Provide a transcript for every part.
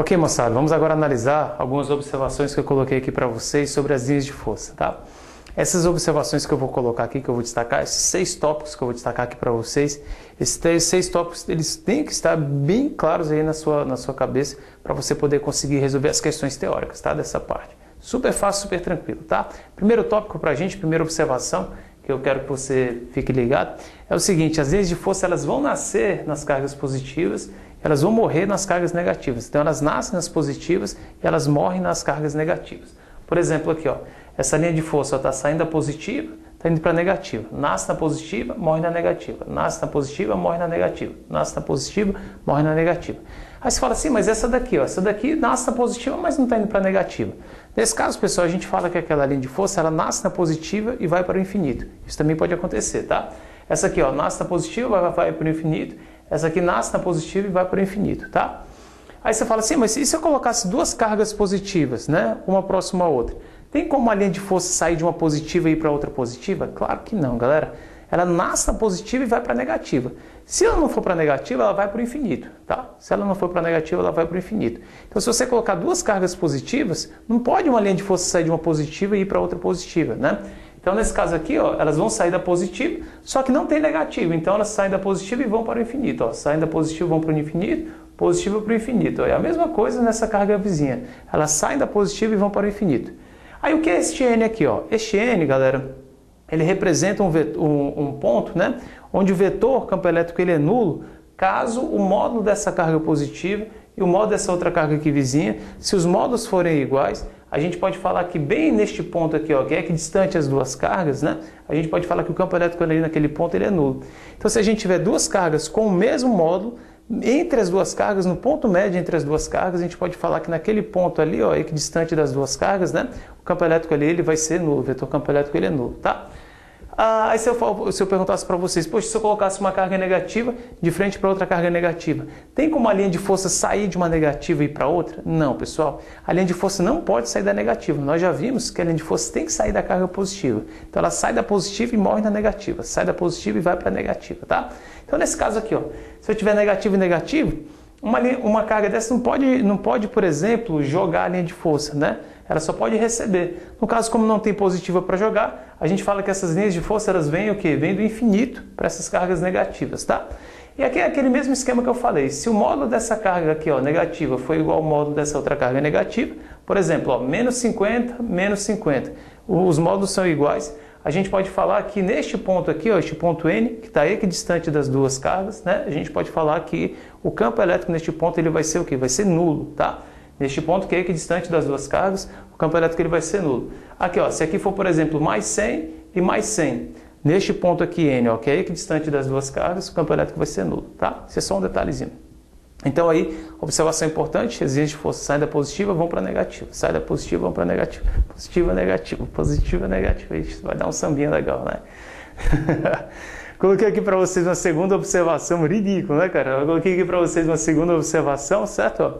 Ok, moçada, vamos agora analisar algumas observações que eu coloquei aqui para vocês sobre as linhas de força, tá? Essas observações que eu vou colocar aqui, que eu vou destacar, esses 6 tópicos que eu vou destacar aqui para vocês, esses 6 tópicos, eles têm que estar bem claros aí na sua cabeça para você poder conseguir resolver as questões teóricas, tá? Dessa parte. Super fácil, super tranquilo, tá? Primeiro tópico para a gente, primeira observação, que eu quero que você fique ligado, é o seguinte: as linhas de força elas vão nascer nas cargas positivas, elas vão morrer nas cargas negativas. Então elas nascem nas positivas e elas morrem nas cargas negativas. Por exemplo, aqui, ó, essa linha de força está saindo da positiva, está indo para a negativa. Nasce na positiva, morre na negativa. Nasce na positiva, morre na negativa. Nasce na positiva, morre na negativa. Aí você fala assim, mas essa daqui, ó, essa daqui nasce na positiva, mas não está indo para a negativa. Nesse caso, pessoal, a gente fala que aquela linha de força, ela nasce na positiva e vai para o infinito. Isso também pode acontecer, tá? Essa aqui, ó, nasce na positiva, vai para o infinito. Essa aqui nasce na positiva e vai para o infinito, tá? Aí você fala assim, mas e se eu colocasse duas cargas positivas, né? Uma próxima à outra? Tem como a linha de força sair de uma positiva e ir para outra positiva? Claro que não, galera. Ela nasce na positiva e vai para a negativa. Se ela não for para a negativa, ela vai para o infinito, tá? Se ela não for para a negativa, ela vai para o infinito. Então, se você colocar duas cargas positivas, não pode uma linha de força sair de uma positiva e ir para outra positiva, né? Então, nesse caso aqui, ó, elas vão sair da positiva, só que não tem negativo. Então, elas saem da positiva e vão para o infinito. Ó. Saem da positiva e vão para o infinito, positiva para o infinito. Ó. É a mesma coisa nessa carga vizinha. Elas saem da positiva e vão para o infinito. Aí, o que é este N aqui? Ó? Este N, galera, ele representa um ponto, né, onde o vetor campo elétrico ele é nulo, caso o módulo dessa carga positiva e o módulo dessa outra carga aqui vizinha, se os módulos forem iguais, a gente pode falar que bem neste ponto aqui, ó, que é equidistante as duas cargas, né? A gente pode falar que o campo elétrico ali naquele ponto ele é nulo. Então, se a gente tiver duas cargas com o mesmo módulo, entre as duas cargas, no ponto médio entre as duas cargas, a gente pode falar que naquele ponto ali, ó, equidistante das duas cargas, né? O campo elétrico ali ele vai ser nulo, o vetor campo elétrico ele é nulo, tá? Aí se eu perguntasse para vocês, poxa, se eu colocasse uma carga negativa de frente para outra carga negativa, tem como a linha de força sair de uma negativa e ir para outra? Não, pessoal. A linha de força não pode sair da negativa. Nós já vimos que a linha de força tem que sair da carga positiva. Então ela sai da positiva e morre na negativa. Sai da positiva e vai para a negativa, tá? Então nesse caso aqui, ó, se eu tiver negativo e negativo, uma carga dessa não pode, por exemplo, jogar a linha de força, né? Ela só pode receber. No caso, como não tem positiva para jogar, a gente fala que essas linhas de força elas vêm o quê? Vêm do infinito para essas cargas negativas, tá? E aqui é aquele mesmo esquema que eu falei. Se o módulo dessa carga aqui, ó, negativa, for igual ao módulo dessa outra carga negativa, por exemplo, ó, menos 50, menos 50, os módulos são iguais, a gente pode falar que neste ponto aqui, ó, este ponto N, que está equidistante das duas cargas, né? A gente pode falar que o campo elétrico neste ponto ele vai ser o quê? Vai ser nulo, tá? Neste ponto que é equidistante das duas cargas, o campo elétrico ele vai ser nulo. Aqui, ó, se aqui for, por exemplo, mais 100 e mais 100, neste ponto aqui N, ó, que é equidistante das duas cargas, o campo elétrico vai ser nulo, tá? Isso é só um detalhezinho. Então aí, observação importante, as linhas de força saem da positiva, vão para a negativa. Saem da positiva, vão para a negativa. Positiva, negativa. Positiva, negativa. Isso vai dar um sambinha legal, né? Coloquei aqui para vocês uma segunda observação, ridículo, né, cara? Eu coloquei aqui para vocês uma segunda observação, certo? Ó,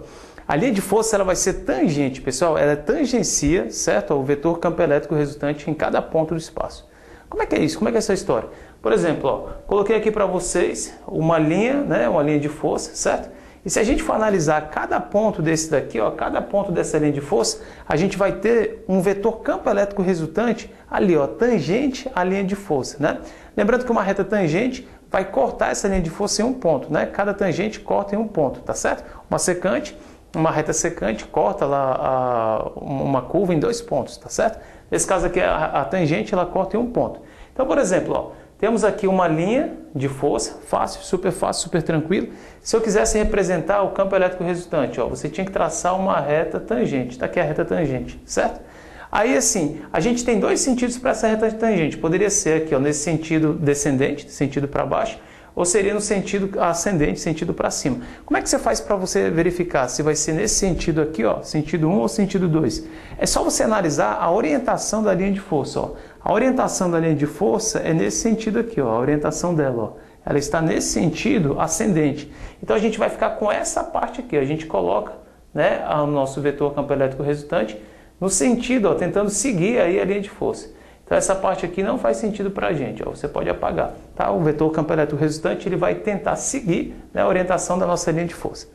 a linha de força ela vai ser tangente, pessoal. Ela tangencia, certo? O vetor campo elétrico resultante em cada ponto do espaço. Como é que é isso? Como é que é essa história? Por exemplo, ó, coloquei aqui para vocês uma linha, né? Uma linha de força, certo? E se a gente for analisar cada ponto desse daqui, ó, cada ponto dessa linha de força, a gente vai ter um vetor campo elétrico resultante ali, ó, tangente à linha de força, né? Lembrando que uma reta tangente vai cortar essa linha de força em um ponto, né? Cada tangente corta em um ponto, tá certo? Uma reta secante corta lá uma curva em 2 pontos, tá certo? Nesse caso aqui, a tangente ela corta em um ponto. Então, por exemplo, ó, temos aqui uma linha de força, fácil, super tranquilo. Se eu quisesse representar o campo elétrico resultante, ó, você tinha que traçar uma reta tangente. Está aqui a reta tangente, certo? Aí, assim, a gente tem 2 sentidos para essa reta tangente. Poderia ser aqui, ó, nesse sentido descendente, sentido para baixo, ou seria no sentido ascendente, sentido para cima. Como é que você faz para você verificar se vai ser nesse sentido aqui, ó, sentido 1 ou sentido 2? É só você analisar a orientação da linha de força, ó. A orientação da linha de força é nesse sentido aqui, ó, a orientação dela, ó. Ela está nesse sentido ascendente. Então a gente vai ficar com essa parte aqui, a gente coloca, né, o nosso vetor campo elétrico resultante no sentido, ó, tentando seguir aí a linha de força. Então essa parte aqui não faz sentido para a gente, ó, você pode apagar, tá? O vetor campo elétrico resultante ele vai tentar seguir, né, a orientação da nossa linha de força.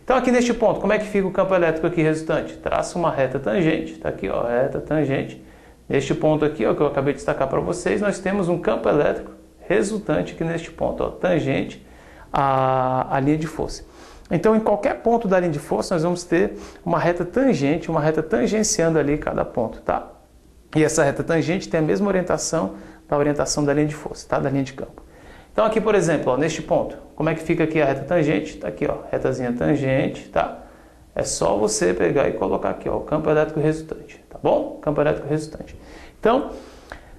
Então aqui neste ponto, como é que fica o campo elétrico aqui resultante? Traça uma reta tangente, está aqui, ó, reta tangente. Neste ponto aqui, ó, que eu acabei de destacar para vocês, nós temos um campo elétrico resultante aqui neste ponto, ó, tangente à linha de força. Então, em qualquer ponto da linha de força, nós vamos ter uma reta tangente, uma reta tangenciando ali cada ponto, tá? E essa reta tangente tem a mesma orientação da orientação da linha de força, tá? Da linha de campo. Então, aqui, por exemplo, ó, neste ponto, como é que fica aqui a reta tangente? Tá aqui, ó, retazinha tangente, tá? É só você pegar e colocar aqui, ó, o campo elétrico resultante, tá bom? Campo elétrico resultante. Então,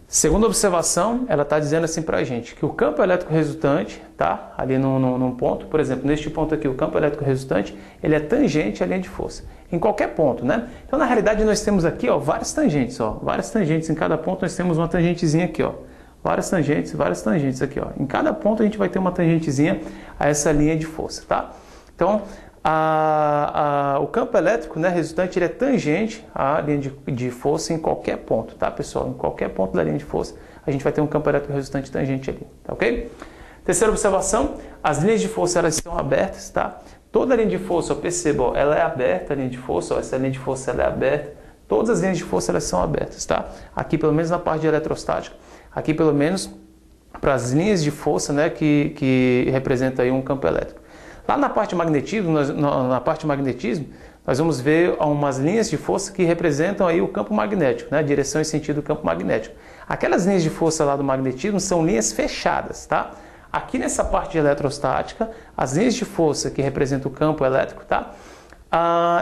segunda observação, ela está dizendo assim para a gente, que o campo elétrico resultante, tá? Ali num ponto, por exemplo, neste ponto aqui, o campo elétrico resultante, ele é tangente à linha de força, em qualquer ponto, né? Então, na realidade, nós temos aqui, ó, várias tangentes, ó, várias tangentes, em cada ponto nós temos uma tangentezinha aqui, ó, várias tangentes aqui, ó. Em cada ponto a gente vai ter uma tangentezinha a essa linha de força, tá? Então, o campo elétrico, né, resultante, ele é tangente à linha de força em qualquer ponto, tá, pessoal? Em qualquer ponto da linha de força, a gente vai ter um campo elétrico resultante tangente ali, tá ok? Terceira observação, as linhas de força, elas estão abertas, tá? Toda linha de força, ó, perceba, ó, ela é aberta, a linha de força, ó, essa linha de força, ela é aberta, todas as linhas de força, elas são abertas, tá? Aqui, pelo menos na parte de eletrostática, aqui, pelo menos, para as linhas de força, né, que representa aí um campo elétrico. Lá na parte de magnetismo, nós vamos ver umas linhas de força que representam aí o campo magnético, né? Direção e sentido do campo magnético. Aquelas linhas de força lá do magnetismo são linhas fechadas, tá? Aqui nessa parte de eletrostática, as linhas de força que representam o campo elétrico, tá?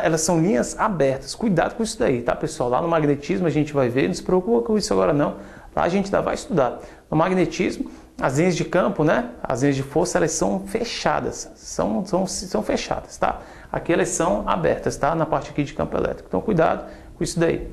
Elas são linhas abertas. Cuidado com isso daí, tá, pessoal? Lá no magnetismo a gente vai ver, não se preocupa com isso agora não. Lá a gente ainda vai estudar. No magnetismo, as linhas de campo, né? As linhas de força, elas são fechadas. São fechadas, tá? Aqui elas são abertas, tá? Na parte aqui de campo elétrico. Então, cuidado com isso daí.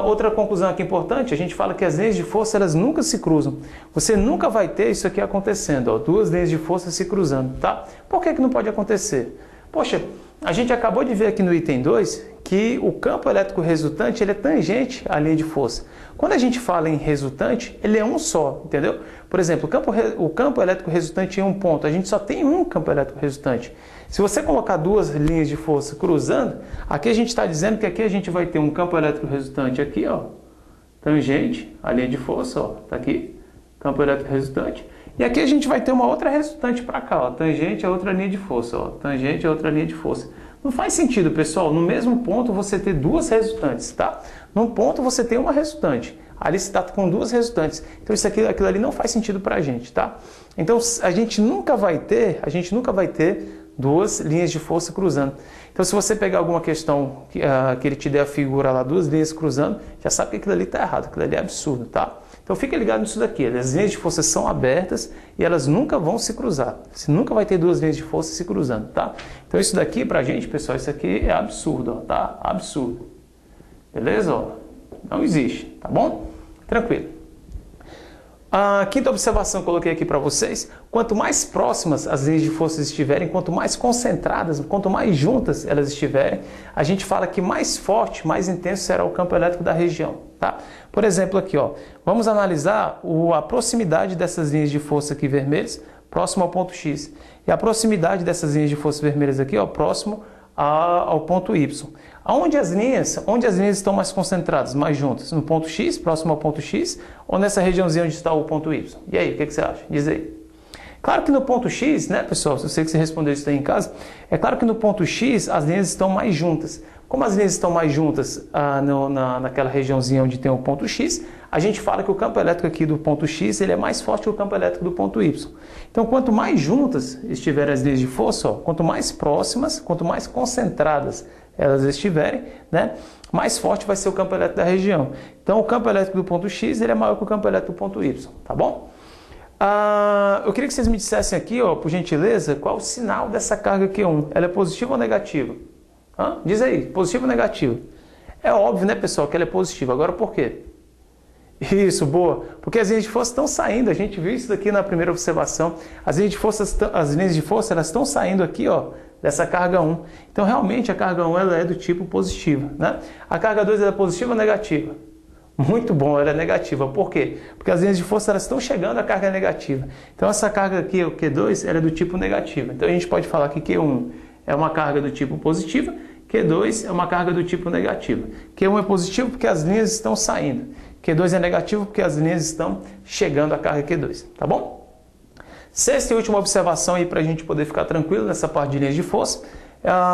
Outra conclusão aqui importante, a gente fala que as linhas de força, elas nunca se cruzam. Você nunca vai ter isso aqui acontecendo, ó, duas linhas de força se cruzando, tá? Por que não pode acontecer? Poxa, a gente acabou de ver aqui no item 2 que o campo elétrico resultante, ele é tangente à linha de força. Quando a gente fala em resultante, ele é um só, entendeu? Por exemplo, o campo elétrico resultante em um ponto, a gente só tem um campo elétrico resultante. Se você colocar duas linhas de força cruzando, aqui a gente está dizendo que aqui a gente vai ter um campo elétrico resultante aqui, ó, tangente à linha de força, ó, tá aqui, campo elétrico resultante. E aqui a gente vai ter uma outra resultante para cá, ó, tangente a outra linha de força, ó, tangente a outra linha de força. Não faz sentido, pessoal, no mesmo ponto você ter duas resultantes, tá? Num ponto você tem uma resultante, ali você está com duas resultantes. Então aquilo ali não faz sentido para a gente, tá? Então a gente nunca vai ter duas linhas de força cruzando. Então se você pegar alguma questão que ele te der a figura lá, duas linhas cruzando, já sabe que aquilo ali está errado, aquilo ali é absurdo, tá? Então fica ligado nisso daqui, as linhas de força são abertas e elas nunca vão se cruzar. Você nunca vai ter duas linhas de força se cruzando, tá? Então isso daqui pra gente, pessoal, isso aqui é absurdo, ó, tá? Absurdo. Beleza? Ó, não existe, tá bom? Tranquilo. A quinta observação que eu coloquei aqui para vocês, quanto mais próximas as linhas de força estiverem, quanto mais concentradas, quanto mais juntas elas estiverem, a gente fala que mais forte, mais intenso será o campo elétrico da região, tá? Por exemplo aqui, ó, vamos analisar a proximidade dessas linhas de força aqui vermelhas, próximo ao ponto X, e a proximidade dessas linhas de força vermelhas aqui, ó, próximo ao ponto Y. Onde as linhas estão mais concentradas, mais juntas? No ponto X, próximo ao ponto X, ou nessa regiãozinha onde está o ponto Y? E aí, o que você acha? Diz aí. Claro que no ponto X, né, pessoal, eu sei que você respondeu isso aí em casa, é claro que no ponto X as linhas estão mais juntas. Como as linhas estão mais juntas naquela regiãozinha onde tem o ponto X, a gente fala que o campo elétrico aqui do ponto X ele é mais forte que o campo elétrico do ponto Y. Então, quanto mais juntas estiverem as linhas de força, ó, quanto mais próximas, quanto mais concentradas elas estiverem, né, mais forte vai ser o campo elétrico da região. Então, o campo elétrico do ponto X ele é maior que o campo elétrico do ponto Y, tá bom? Eu queria que vocês me dissessem aqui, ó, por gentileza, qual o sinal dessa carga Q1. Ela é positiva ou negativa? Diz aí, positivo ou negativo? É óbvio, né, pessoal, que ela é positiva. Agora, por quê? Isso, boa. Porque as linhas de força estão saindo. A gente viu isso daqui na primeira observação. As linhas de força elas estão saindo aqui, ó, dessa carga 1. Então, realmente, a carga 1 ela é do tipo positiva, né? A carga 2 ela é positiva ou negativa? Muito bom, ela é negativa. Por quê? Porque as linhas de força elas estão chegando à carga negativa. Então, essa carga aqui, o Q2, ela é do tipo negativo. Então, a gente pode falar que Q1 é uma carga do tipo positiva, Q2 é uma carga do tipo negativa. Q1 é positivo porque as linhas estão saindo. Q2 é negativo porque as linhas estão chegando à carga Q2, tá bom? Sexta e última observação aí para a gente poder ficar tranquilo nessa parte de linhas de força,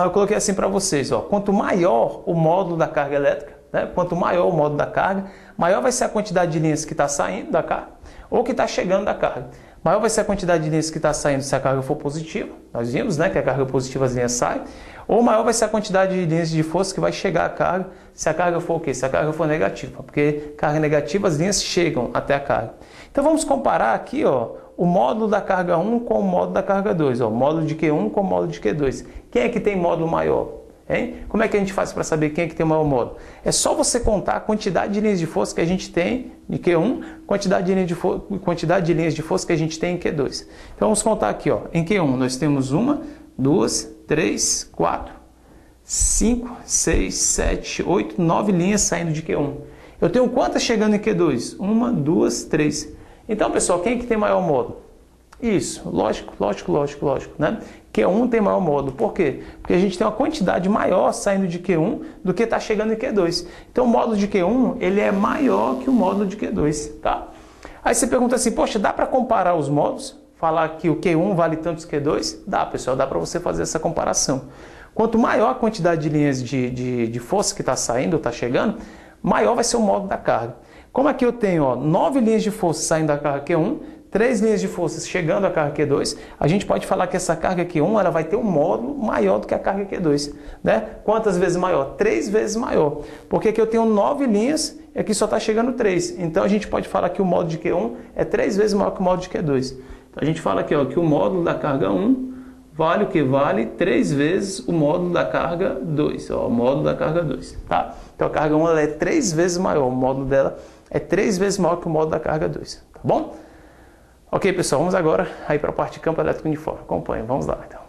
eu coloquei assim para vocês, ó, quanto maior o módulo da carga elétrica, né, quanto maior o módulo da carga, maior vai ser a quantidade de linhas que está saindo da carga ou que está chegando da carga. Maior vai ser a quantidade de linhas que está saindo se a carga for positiva, nós vimos, né, que a carga positiva as linhas saem, ou maior vai ser a quantidade de linhas de força que vai chegar à carga se a carga for o quê? Se a carga for negativa, porque carga negativa as linhas chegam até a carga. Então vamos comparar aqui, ó, o módulo da carga 1 com o módulo da carga 2, ó, o módulo de Q1 com o módulo de Q2. Quem é que tem módulo maior? Hein? Como é que a gente faz para saber quem é que tem o maior módulo? É só você contar a quantidade de linhas de força que a gente tem em Q1, quantidade de linhas de força que a gente tem em Q2. Então vamos contar aqui, ó. Em Q1 nós temos 1, 2, 3, 4, 5, 6, 7, 8, 9 linhas saindo de Q1. Eu tenho quantas chegando em Q2? 1, 2, 3. Então, pessoal, quem é que tem maior módulo? Isso, lógico, né? Q1 tem maior módulo. Por quê? Porque a gente tem uma quantidade maior saindo de Q1 do que está chegando em Q2. Então, o módulo de Q1, ele é maior que o módulo de Q2, tá? Aí você pergunta assim, poxa, dá para comparar os módulos? Falar que o Q1 vale tantos Q2? Dá, pessoal, dá para você fazer essa comparação. Quanto maior a quantidade de linhas de força que está saindo ou está chegando, maior vai ser o módulo da carga. Como aqui eu tenho, ó, 9 linhas de força saindo da carga Q1, 3 linhas de força chegando à carga Q2, a gente pode falar que essa carga Q1 ela vai ter um módulo maior do que a carga Q2. Né? Quantas vezes maior? 3 vezes maior. Porque aqui eu tenho 9 linhas e aqui só está chegando 3. Então a gente pode falar que o módulo de Q1 é 3 vezes maior que o módulo de Q2. Então a gente fala aqui, ó, que o módulo da carga 1 vale o que? Vale 3 vezes o módulo da carga 2. Ó, o módulo da carga 2. Tá? Então a carga 1 ela é 3 vezes maior. O módulo dela é 3 vezes maior que o módulo da carga 2. Tá bom? Ok, pessoal, vamos agora aí para a parte de campo elétrico uniforme. Acompanhe, vamos lá então.